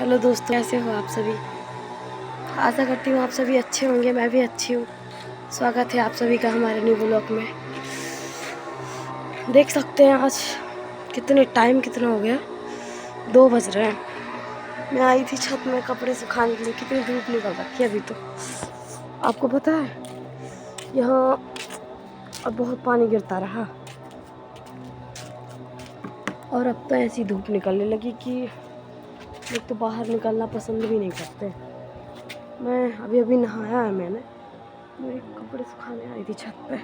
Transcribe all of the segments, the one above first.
Hello दोस्तों, कैसे हो आप सभी। आशा करती हूँ आप सभी अच्छे होंगे, मैं भी अच्छी हूँ। स्वागत है आप सभी का हमारे न्यू ब्लॉग में। देख सकते हैं आज कितना हो गया, 2 बज रहे हैं। मैं आई थी छत में कपड़े सुखाने के लिए। कितनी धूप निकल रखी है अभी तो। आपको पता है यहाँ अब बहुत पानी गिरता रहा और अब तो ऐसी धूप निकलने लगी कि लोग तो बाहर निकलना पसंद भी नहीं करते। मैं अभी नहाया है मैंने कपड़े सुखाने आई थी छत पे।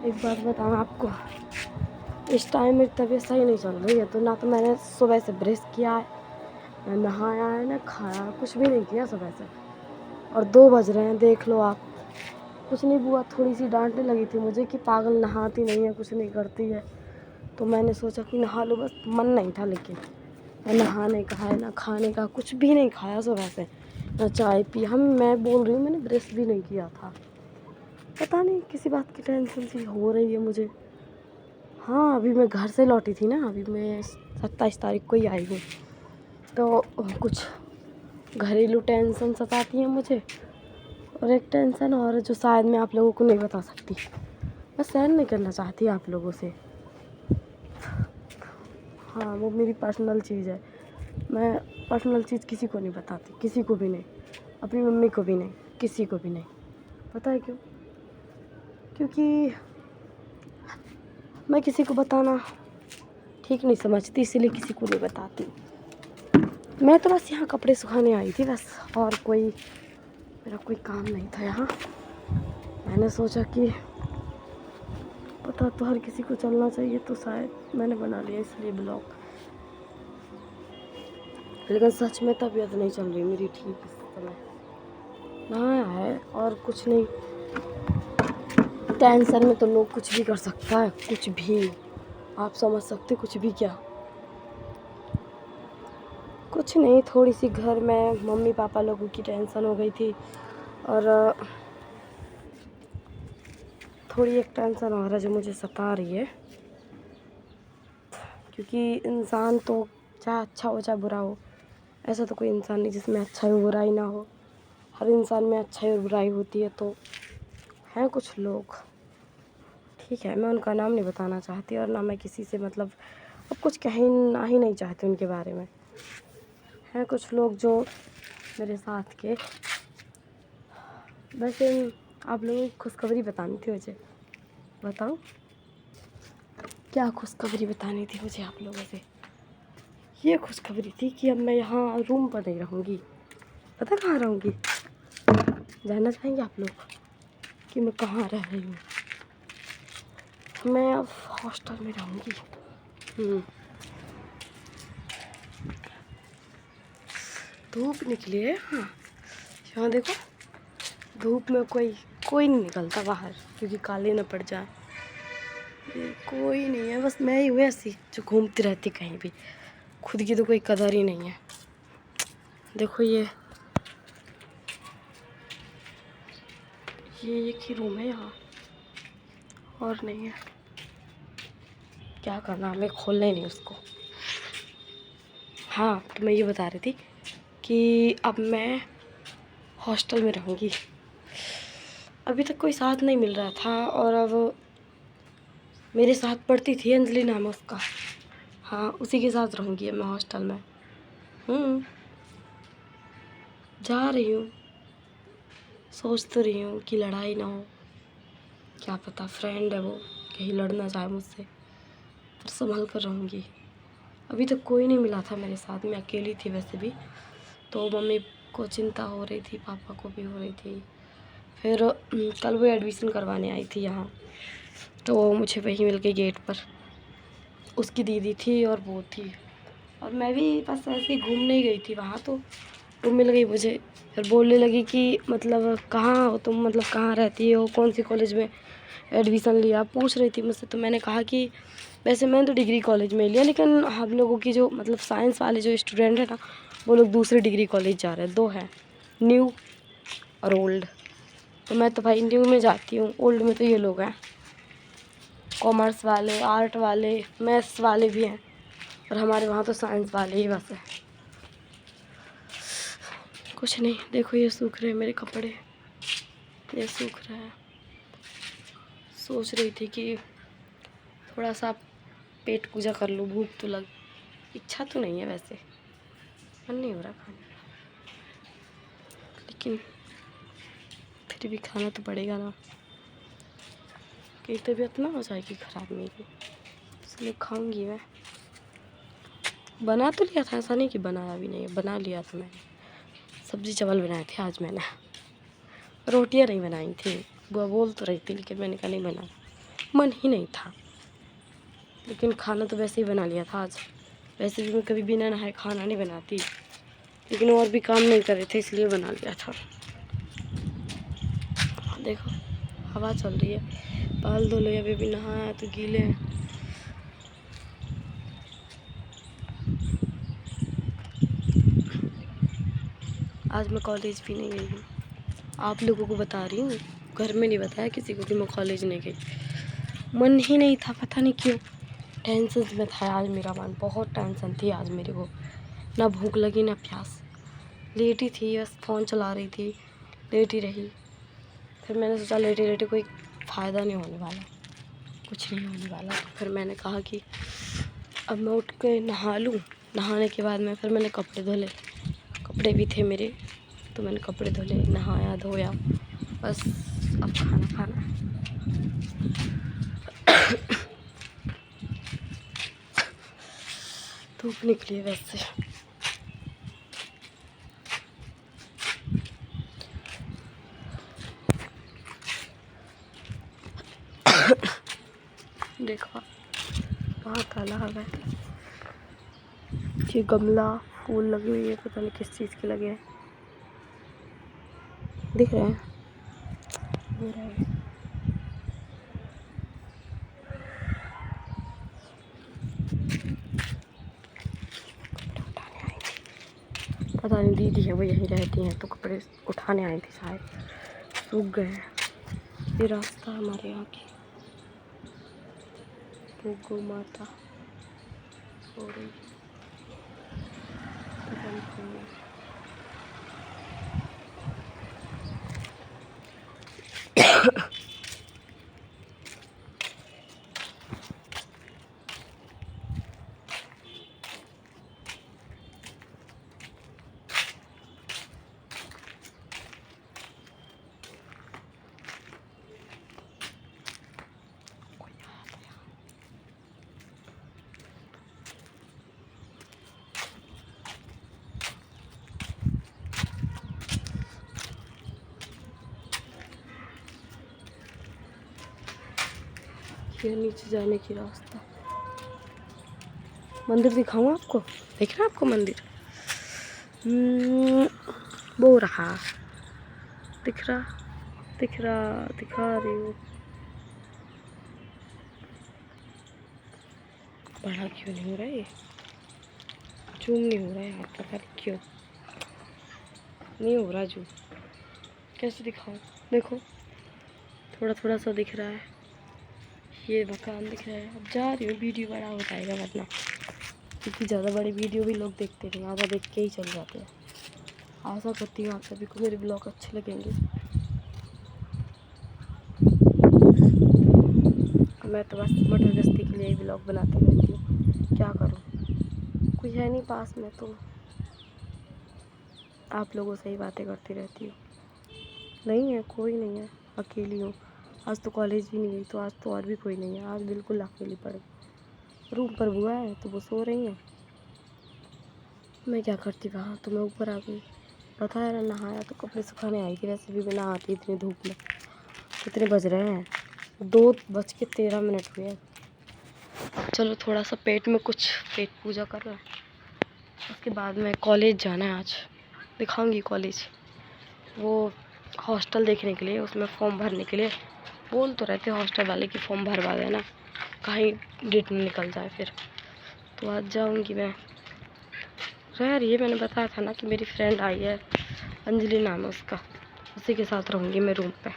एक बात बताऊँ आपको, इस टाइम मेरी तबीयत सही नहीं चल रही है। तो ना तो मैंने सुबह से ब्रश किया है, ना नहाया है, ना खाया, कुछ भी नहीं किया सुबह से। और 2 बज रहे हैं, देख लो आप। कुछ नहीं, बुआ थोड़ी सी डांटने लगी थी मुझे कि पागल नहाती नहीं है, कुछ नहीं करती है। तो मैंने सोचा कि नहा लो, बस मन नहीं था। लेकिन ना नहाने का है, ना खाने का, कुछ भी नहीं खाया सुबह से, ना चाय पी। मैं बोल रही हूँ, मैंने ब्रश भी नहीं किया था। पता नहीं किसी बात की टेंशन सी हो रही है मुझे। हाँ, अभी मैं घर से लौटी थी ना, अभी मैं 27 तारीख को ही आई हूँ। तो कुछ घरेलू टेंशन सताती है मुझे, और एक टेंशन और जो शायद मैं आप लोगों को नहीं बता सकती। मैं शेयर नहीं करना चाहती आप लोगों से। हाँ, वो मेरी पर्सनल चीज़ है। मैं पर्सनल चीज़ किसी को नहीं बताती, किसी को भी नहीं, अपनी मम्मी को भी नहीं, किसी को भी नहीं। पता है क्यों? क्योंकि मैं किसी को बताना ठीक नहीं समझती, इसीलिए किसी को नहीं बताती। मैं तो बस यहाँ कपड़े सुखाने आई थी बस, और मेरा कोई काम नहीं था यहाँ। मैंने सोचा कि पता तो हर किसी को चलना चाहिए, तो शायद मैंने बना लिया इसलिए ब्लॉग। लेकिन सच में तबीयत नहीं चल रही मेरी ठीक इस समय। नहाया है और कुछ नहीं। टेंशन में तो लोग कुछ भी कर सकता है, कुछ भी। आप समझ सकते कुछ भी क्या? कुछ नहीं, थोड़ी सी घर में मम्मी पापा लोगों की टेंशन हो गई थी, और थोड़ी एक टेंशन और है जो मुझे सता रही है। क्योंकि इंसान तो चाहे अच्छा हो चाहे बुरा हो, ऐसा तो कोई इंसान नहीं जिसमें अच्छा हो बुराई ना हो। हर इंसान में अच्छाई और बुराई होती है। तो हैं कुछ लोग, ठीक है, मैं उनका नाम नहीं बताना चाहती, और ना मैं किसी से मतलब अब कुछ कहना ही नहीं चाहती उनके बारे में। हैं कुछ लोग जो मेरे साथ के। वैसे आप लोगों को खुशखबरी बतानी थी मुझे। बताओ क्या खुशखबरी बतानी थी मुझे आप लोगों से? ये खुशखबरी थी कि अब मैं यहाँ रूम पर नहीं रहूँगी। पता कहाँ रहूँगी? जानना चाहेंगे आप लोग कि मैं कहाँ रह रही हूँ? मैं अब हॉस्टल में रहूँगी। धूप निकली है। हाँ, यहाँ देखो, धूप में कोई नहीं निकलता बाहर, क्योंकि काले न पड़ जाए। कोई नहीं है, बस मैं ही हूँ ऐसी जो घूमती रहती कहीं भी। खुद की तो कोई कदर ही नहीं है। देखो ये एक ही रूम है यहाँ, और नहीं है। क्या करना, हमें खोलना ही नहीं उसको। हाँ, तो मैं ये बता रही थी कि अब मैं हॉस्टल में रहूँगी। अभी तक कोई साथ नहीं मिल रहा था, और अब मेरे साथ पढ़ती थी अंजलि नाम है उसका। हाँ, उसी के साथ रहूँगी मैं हॉस्टल में। जा रही हूँ, सोच तो रही हूँ कि लड़ाई ना हो। क्या पता, फ्रेंड है वो, कहीं लड़ ना जाए मुझसे, पर संभल कर रहूँगी। अभी तक कोई नहीं मिला था मेरे साथ, मैं अकेली थी वैसे भी। तो मम्मी को चिंता हो रही थी, पापा को भी हो रही थी। फिर कल वो एडमिशन करवाने आई थी यहाँ, तो मुझे वहीं मिल गई गेट पर। उसकी दीदी थी और वो थी, और मैं भी बस ऐसे ही घूमने ही गई थी वहाँ। तो वो मिल गई मुझे, फिर बोलने लगी कि मतलब कहाँ हो तुम, मतलब कहाँ रहती हो, कौन सी कॉलेज में एडमिशन लिया, पूछ रही थी मुझसे। तो मैंने कहा कि वैसे मैंने तो डिग्री कॉलेज में लिया, लेकिन हम लोगों की जो मतलब साइंस वाले जो स्टूडेंट है ना, वो लोग दूसरे डिग्री कॉलेज जा रहे हैं। 2 हैं, न्यू और ओल्ड। तो मैं तो भाई न्यू में जाती हूँ। ओल्ड में तो ये लोग हैं, कॉमर्स वाले, आर्ट वाले, मैथ्स वाले भी हैं, और हमारे वहाँ तो साइंस वाले ही बस है। कुछ नहीं, देखो ये सूख रहे हैं मेरे कपड़े, ये सूख रहा है। सोच रही थी कि थोड़ा सा पेट पूजा कर लूँ, भूख तो लग, इच्छा तो नहीं है वैसे, मन नहीं हो रहा खाने का, लेकिन फिर भी खाना तो पड़ेगा ना, कि तबीयत ना हो जाएगी ख़राब मेरी, इसलिए खाऊंगी मैं। बना तो लिया था, ऐसा नहीं कि बनाया भी नहीं, बना लिया था मैंने। सब्ज़ी चावल बनाए थे आज मैंने, रोटियां नहीं बनाई थी। बुआ बोल तो रही थी, लेकिन मैंने कहा नहीं बना, मन ही नहीं था। लेकिन खाना तो वैसे ही बना लिया था आज। वैसे भी मैं कभी बिना नहाए खाना नहीं बनाती, लेकिन और भी काम नहीं कर रहे थे इसलिए बना लिया था। देखो हवा चल रही है, बाल धो लो, अभी भी नहाया तो गीले हैं। आज मैं कॉलेज भी नहीं गई हूँ, आप लोगों को बता रही हूँ, घर में नहीं बताया किसी को कि मैं कॉलेज नहीं गई। मन ही नहीं था, पता नहीं क्यों, टेंशन में था आज मेरा मन, बहुत टेंशन थी आज मेरे को, ना भूख लगी ना प्यास, लेटी थी बस फ़ोन चला रही थी, लेटी रही। फिर मैंने सोचा लेटे लेटे कोई फ़ायदा नहीं होने वाला, कुछ नहीं होने वाला, तो फिर मैंने कहा कि अब मैं उठ के नहा लूँ। नहाने के बाद में फिर मैंने कपड़े धोले, कपड़े भी थे मेरे, तो मैंने कपड़े धोले, नहाया धोया, बस अब खाना खाना। धूप निकली है वैसे, देखो वहाँ तालाब है, ये गमला फूल लगी हुई है, पता नहीं किस चीज़ के लगे हैं, दिख रहे हैं, ये रहे। पता नहीं दीदी है वो यहीं रहती हैं, तो कपड़े उठाने आई थी शायद, सूख गए हैं। ये रास्ता हमारे यहाँ की, वो गौ माता हो रही है, पता नहीं कौन है। ये नीचे जाने की रास्ता, मंदिर दिखाऊं आपको, देख रहे हैं आपको मंदिर, वो रहा, दिख रहा, दिखा रही हूँ। बड़ा क्यों नहीं हो रहा है ये, जूम नहीं हो रहा है यार, पता नहीं क्यों नहीं हो रहा जूम, कैसे दिखाऊं, देखो थोड़ा थोड़ा सा दिख रहा है, ये मकान दिख रहा है। अब जा रही हूँ, वीडियो बड़ा हो जाएगा वरना, क्योंकि ज़्यादा बड़ी वीडियो भी लोग देखते नहीं, आधा देख के ही चल जाते हैं। आशा करती हूँ आप सभी को मेरे ब्लॉग अच्छे लगेंगे। मैं तो बस मटर गश्ती के लिए ही ब्लॉग बनाती रहती हूँ, क्या करूँ, कोई है नहीं पास में, तो आप लोगों से ही बातें करती रहती हूँ। नहीं है, कोई नहीं है, अकेली हूँ। आज तो कॉलेज भी नहीं गई, तो आज तो और भी कोई नहीं है, आज बिल्कुल अकेली पड़ गई। रूम पर बुआ है तो वो सो रही हैं, मैं क्या करती वहाँ, तो मैं ऊपर आ गई। बताया ना, नहाया तो कपड़े सुखाने आई थी, वैसे भी मैं नहाती इतनी धूप में। कितने बज रहे हैं, 2:13 हुए हैं। चलो थोड़ा सा पेट में कुछ पेट पूजा कर लो, उसके बाद में कॉलेज जाना है आज, दिखाऊंगी कॉलेज, वो हॉस्टल देखने के लिए, उसमें फॉर्म भरने के लिए बोल तो रहते हॉस्टल वाले कि फॉर्म भरवा देना, कहीं डेट में निकल जाए फिर, तो आज जाऊंगी मैं। रह रही है, मैंने बताया था ना कि मेरी फ्रेंड आई है, अंजलि नाम है उसका, उसी के साथ रहूँगी मैं रूम पे।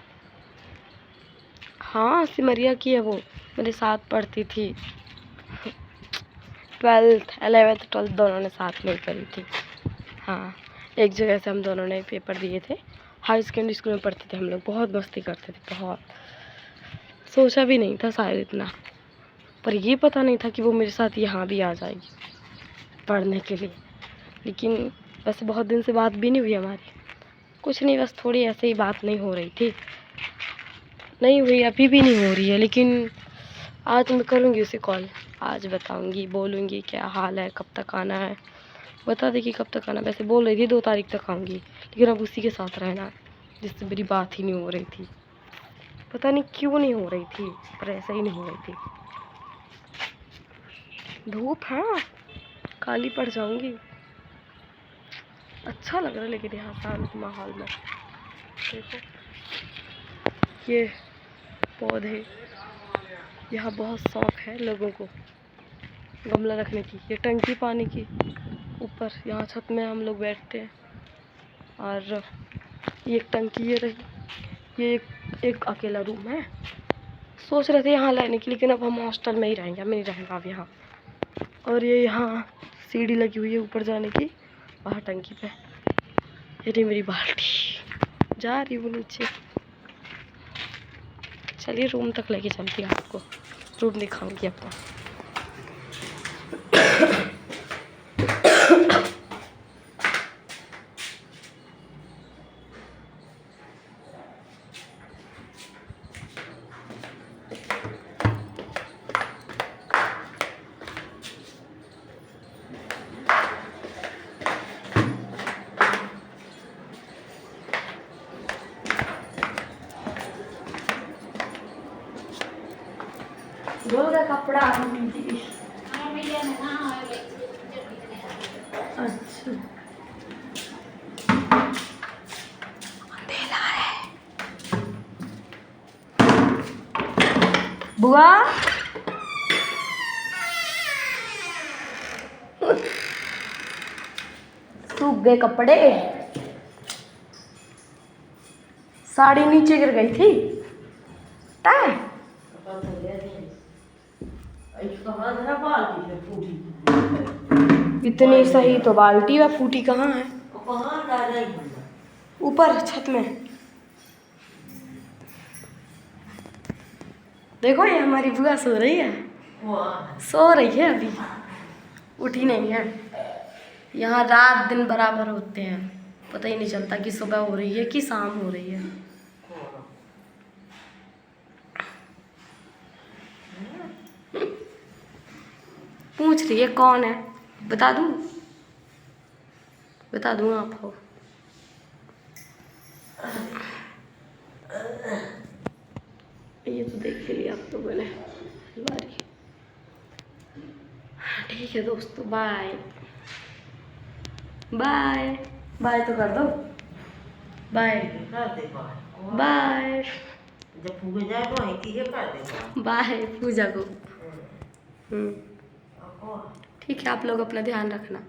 हाँ सिमरिया की है वो, मेरे साथ पढ़ती थी। 12th 11th 12th दोनों ने साथ में ही करी थी। हाँ, एक जगह से हम दोनों ने पेपर दिए थे। हाई सेकेंडरी स्कूल में पढ़ते थे हम लोग, बहुत मस्ती करते थे, बहुत। सोचा भी नहीं था शायद इतना, पर ये पता नहीं था कि वो मेरे साथ यहाँ भी आ जाएगी पढ़ने के लिए। लेकिन वैसे बहुत दिन से बात भी नहीं हुई हमारी, कुछ नहीं, बस थोड़ी ऐसे ही बात नहीं हो रही थी, नहीं हुई, अभी भी नहीं हो रही है। लेकिन आज मैं करूँगी उसे कॉल, आज बताऊँगी, बोलूँगी क्या हाल है, कब तक आना है, बता देगी कब तक आना। वैसे बोल रही थी 2 तारीख तक आऊँगी, लेकिन अब उसी के साथ रहना जिससे मेरी बात ही नहीं हो रही थी। पता नहीं क्यों नहीं हो रही थी, पर ऐसा ही नहीं हो रही थी। धूप है, काली पड़ जाऊंगी। अच्छा लग रहा है लेकिन यहाँ शांत माहौल में। देखो ये पौधे, यहाँ बहुत शौक है लोगों को गमला रखने की। ये टंकी पानी की ऊपर यहाँ छत में हम लोग बैठते हैं। और ये एक टंकी ये रही, ये एक अकेला रूम है। सोच रहे थे यहाँ लेने की, लेकिन अब हम हॉस्टल में ही रहेंगे, हमें नहीं रहना अब यहाँ। और ये यहाँ सीढ़ी लगी हुई है ऊपर जाने की, वहाँ टंकी पे। ये रही मेरी बाल्टी, जा रही हूँ नीचे। चलिए रूम तक लेके चलती हूँ, आपको रूम दिखाऊंगी आपको। का कपड़ा अच्छा अंधेरा है। बुआ सूख गए कपड़े, साड़ी नीचे गिर गई थी। इतनी सही तो बाल्टी व फूटी कहाँ है? ऊपर छत में। देखो ये हमारी बुआ सो रही है, सो रही है, अभी उठी नहीं है। यहाँ रात दिन बराबर होते हैं, पता ही नहीं चलता कि सुबह हो रही है कि शाम हो रही है। पूछ रही है कौन है, बता दूँ? बता दूँ आपको। ये तो देख लिया आप लोगों ने हमारी। ठीक है दोस्तों, बाय बाय बाय तो कर दो, बाय बाय। जब पूजा जाए तो कर देगा बाय पूजा को। ठीक है, आप लोग अपना ध्यान रखना।